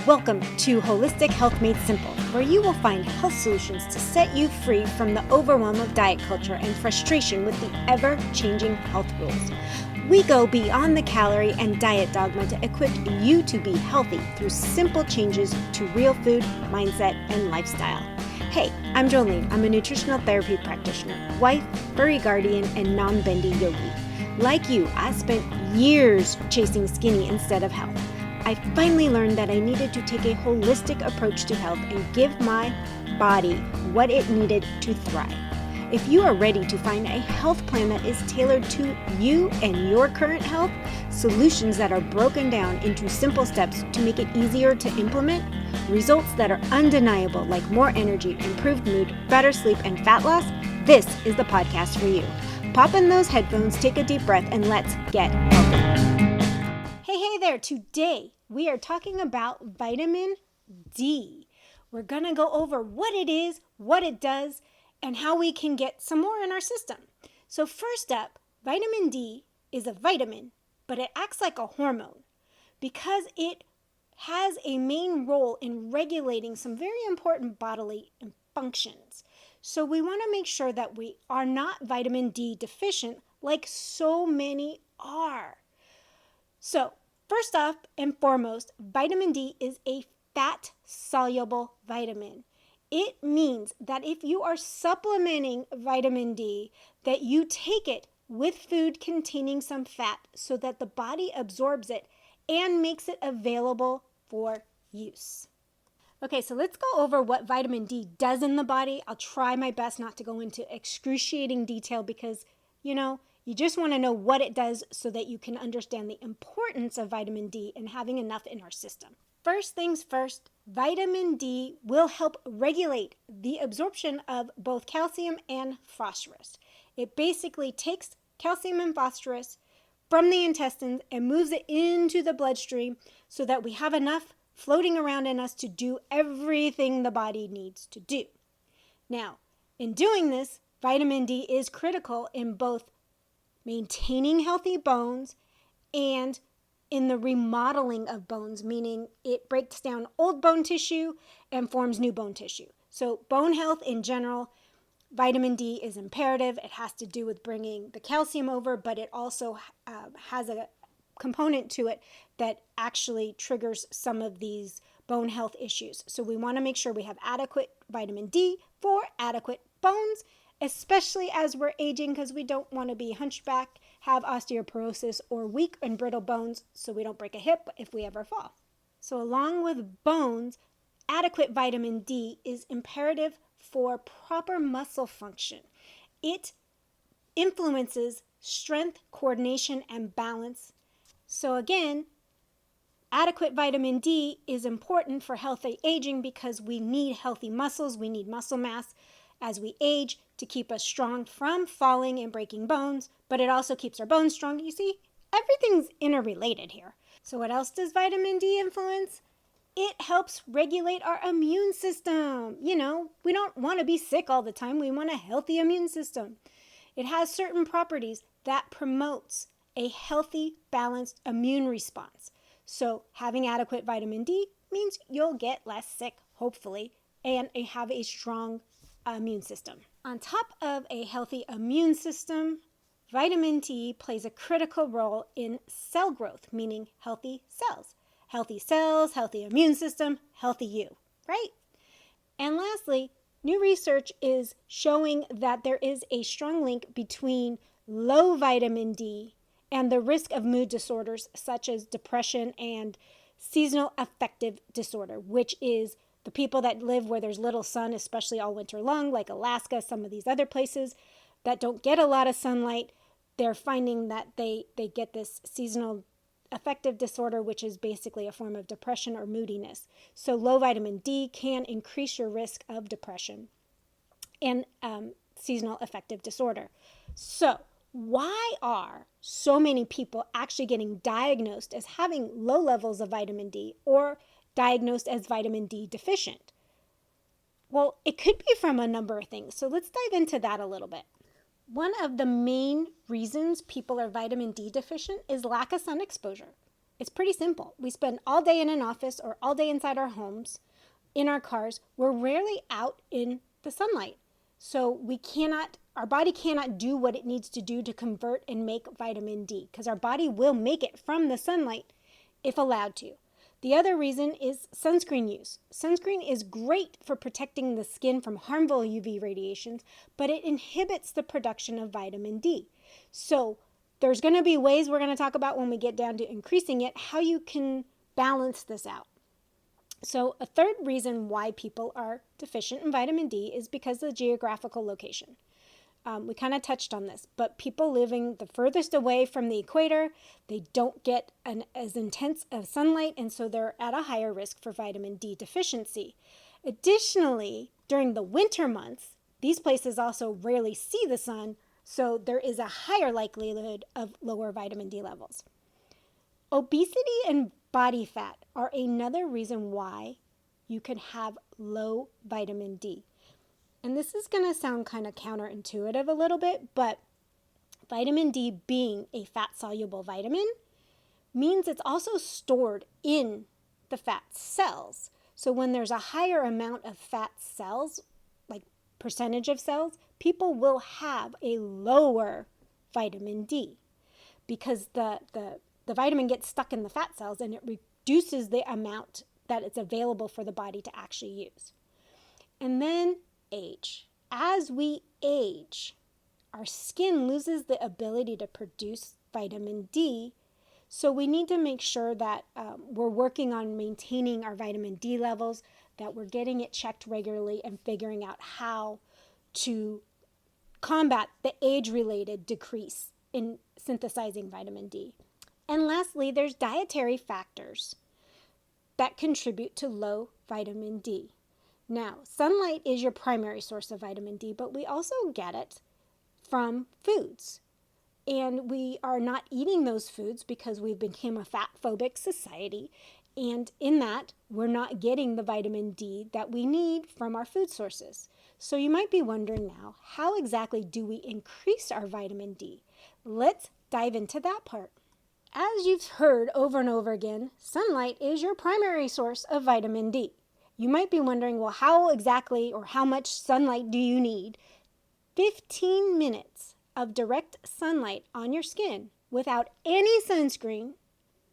Welcome to Holistic Health Made Simple, where you will find health solutions to set you free from the overwhelm of diet culture and frustration with the ever-changing health rules. We go beyond the calorie and diet dogma to equip you to be healthy through simple changes to real food, mindset, and lifestyle. Hey, I'm Jolene. I'm a nutritional therapy practitioner, wife, furry guardian, and non-bendy yogi. Like you, I spent years chasing skinny instead of health. I finally learned that I needed to take a holistic approach to health and give my body what it needed to thrive. If you are ready to find a health plan that is tailored to you and your current health, solutions that are broken down into simple steps to make it easier to implement, results that are undeniable like more energy, improved mood, better sleep, and fat loss, this is the podcast for you. Pop in those headphones, take a deep breath, and let's get healthy. Hey there, today we are talking about vitamin D. We're going to go over what it is, what it does, and how we can get some more in our system. So first up, vitamin D is a vitamin, but it acts like a hormone because it has a main role in regulating some very important bodily functions. So we want to make sure that we are not vitamin D deficient like so many are. So first off and foremost, vitamin D is a fat-soluble vitamin. It means that if you are supplementing vitamin D, that you take it with food containing some fat so that the body absorbs it and makes it available for use. Okay, so let's go over what vitamin D does in the body. I'll try my best not to go into excruciating detail because, you just want to know what it does so that you can understand the importance of vitamin D and having enough in our system. First things first, vitamin D will help regulate the absorption of both calcium and phosphorus. It basically takes calcium and phosphorus from the intestines and moves it into the bloodstream so that we have enough floating around in us to do everything the body needs to do. Now, in doing this, vitamin D is critical in both maintaining healthy bones and in the remodeling of bones, meaning it breaks down old bone tissue and forms new bone tissue. So bone health in general, vitamin D is imperative. It has to do with bringing the calcium over, but it also has a component to it that actually triggers some of these bone health issues. So we want to make sure we have adequate vitamin D for adequate bones, especially as we're aging, because we don't want to be hunchback, have osteoporosis, or weak and brittle bones so we don't break a hip if we ever fall. So along with bones, adequate vitamin D is imperative for proper muscle function. It influences strength, coordination, and balance. So again, adequate vitamin D is important for healthy aging because we need healthy muscles, we need muscle mass as we age to keep us strong from falling and breaking bones, but it also keeps our bones strong. You see, everything's interrelated here. So what else does vitamin D influence? It helps regulate our immune system. We don't want to be sick all the time. We want a healthy immune system. It has certain properties that promotes a healthy, balanced immune response. So having adequate vitamin D means you'll get less sick, hopefully, and have a strong immune system. On top of a healthy immune system, vitamin D plays a critical role in cell growth, meaning healthy cells. Healthy cells, healthy immune system, healthy you, right? And lastly, new research is showing that there is a strong link between low vitamin D and the risk of mood disorders such as depression and seasonal affective disorder, which is the people that live where there's little sun, especially all winter long, like Alaska, some of these other places that don't get a lot of sunlight, they're finding that they get this seasonal affective disorder, which is basically a form of depression or moodiness. So low vitamin D can increase your risk of depression and seasonal affective disorder. So why are so many people actually getting diagnosed as having low levels of vitamin D or diagnosed as vitamin D deficient? Well, it could be from a number of things. So let's dive into that a little bit. One of the main reasons people are vitamin D deficient is lack of sun exposure. It's pretty simple. We spend all day in an office or all day inside our homes, in our cars. We're rarely out in the sunlight. So our body cannot do what it needs to do to convert and make vitamin D, because our body will make it from the sunlight if allowed to. The other reason is sunscreen use. Sunscreen is great for protecting the skin from harmful UV radiations, but it inhibits the production of vitamin D. So there's going to be ways we're going to talk about when we get down to increasing it, how you can balance this out. So a third reason why people are deficient in vitamin D is because of the geographical location. We kind of touched on this, but people living the furthest away from the equator, they don't get as intense of sunlight, and so they're at a higher risk for vitamin D deficiency. Additionally, during the winter months, these places also rarely see the sun, so there is a higher likelihood of lower vitamin D levels. Obesity and body fat are another reason why you can have low vitamin D. And this is going to sound kind of counterintuitive a little bit, but vitamin D being a fat-soluble vitamin means it's also stored in the fat cells. So when there's a higher amount of fat cells, like percentage of cells, people will have a lower vitamin D because the vitamin gets stuck in the fat cells and it reduces the amount that it's available for the body to actually use. And then age. As we age, our skin loses the ability to produce vitamin D, so we need to make sure that we're working on maintaining our vitamin D levels, that we're getting it checked regularly and figuring out how to combat the age-related decrease in synthesizing vitamin D. And lastly, there's dietary factors that contribute to low vitamin D. Now, sunlight is your primary source of vitamin D, but we also get it from foods. And we are not eating those foods because we've become a fat-phobic society. And in that, we're not getting the vitamin D that we need from our food sources. So you might be wondering now, how exactly do we increase our vitamin D? Let's dive into that part. As you've heard over and over again, sunlight is your primary source of vitamin D. You might be wondering, well, how exactly or how much sunlight do you need? 15 minutes of direct sunlight on your skin without any sunscreen,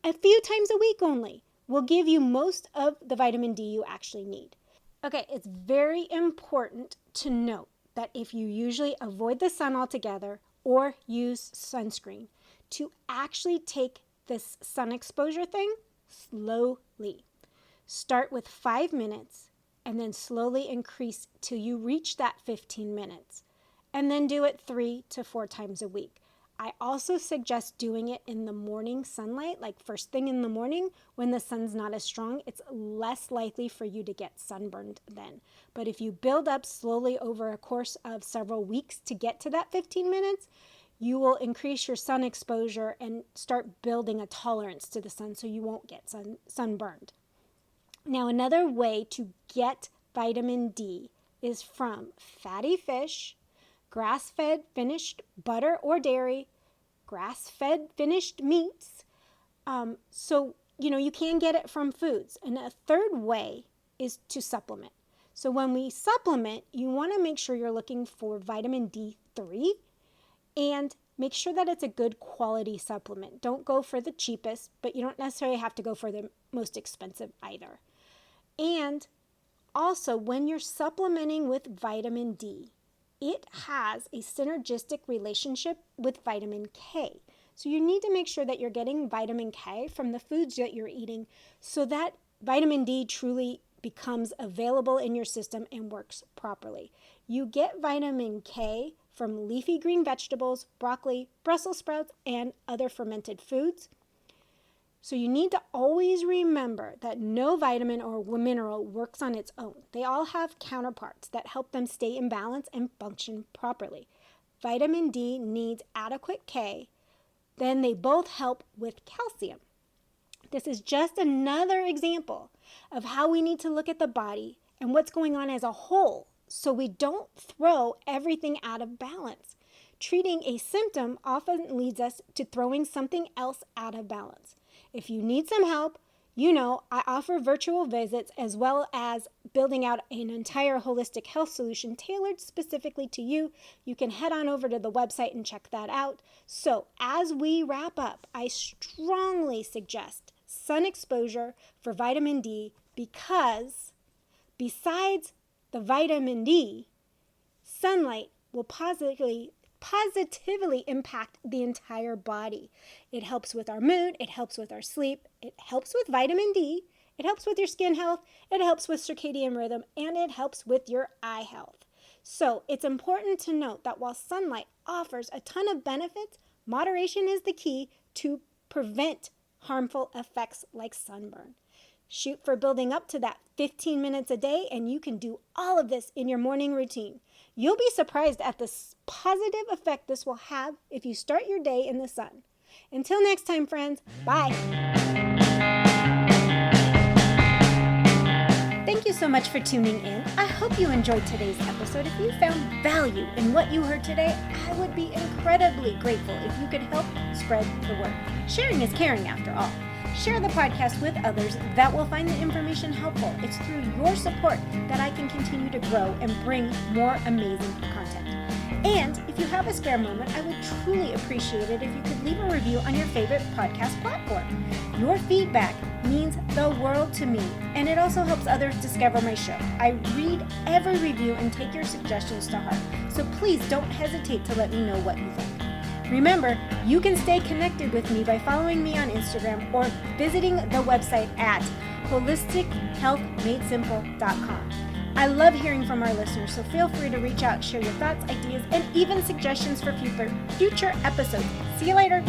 a few times a week only, will give you most of the vitamin D you actually need. Okay, it's very important to note that if you usually avoid the sun altogether or use sunscreen, to actually take this sun exposure thing slowly. Start with 5 minutes and then slowly increase till you reach that 15 minutes. And then do it 3 to 4 times a week. I also suggest doing it in the morning sunlight, like first thing in the morning when the sun's not as strong. It's less likely for you to get sunburned then. But if you build up slowly over a course of several weeks to get to that 15 minutes, you will increase your sun exposure and start building a tolerance to the sun so you won't get sunburned. Now, another way to get vitamin D is from fatty fish, grass-fed finished butter or dairy, grass-fed finished meats. You can get it from foods. And a third way is to supplement. So when we supplement, you want to make sure you're looking for vitamin D3 and make sure that it's a good quality supplement. Don't go for the cheapest, but you don't necessarily have to go for the most expensive either. And also, when you're supplementing with vitamin D, it has a synergistic relationship with vitamin K. So you need to make sure that you're getting vitamin K from the foods that you're eating so that vitamin D truly becomes available in your system and works properly. You get vitamin K from leafy green vegetables, broccoli, Brussels sprouts, and other fermented foods. So you need to always remember that no vitamin or mineral works on its own. They all have counterparts that help them stay in balance and function properly. Vitamin D needs adequate K, then they both help with calcium. This is just another example of how we need to look at the body and what's going on as a whole so we don't throw everything out of balance. Treating a symptom often leads us to throwing something else out of balance. If you need some help, I offer virtual visits as well as building out an entire holistic health solution tailored specifically to you. You can head on over to the website and check that out. So as we wrap up, I strongly suggest sun exposure for vitamin D because besides the vitamin D, sunlight will positively impact the entire body. It helps with our mood, it helps with our sleep, it helps with vitamin D, it helps with your skin health, it helps with circadian rhythm, and it helps with your eye health. So it's important to note that while sunlight offers a ton of benefits, moderation is the key to prevent harmful effects like sunburn. Shoot for building up to that 15 minutes a day, and you can do all of this in your morning routine. You'll be surprised at the positive effect this will have if you start your day in the sun. Until next time, friends, bye. Thank you so much for tuning in. I hope you enjoyed today's episode. If you found value in what you heard today, I would be incredibly grateful if you could help spread the word. Sharing is caring after all. Share the podcast with others that will find the information helpful. It's through your support that I can continue to grow and bring more amazing content. And if you have a spare moment, I would truly appreciate it if you could leave a review on your favorite podcast platform. Your feedback means the world to me, and it also helps others discover my show. I read every review and take your suggestions to heart, so please don't hesitate to let me know what you think. Remember, you can stay connected with me by following me on Instagram or visiting the website at holistichealthmadesimple.com. I love hearing from our listeners, so feel free to reach out, share your thoughts, ideas, and even suggestions for future episodes. See you later.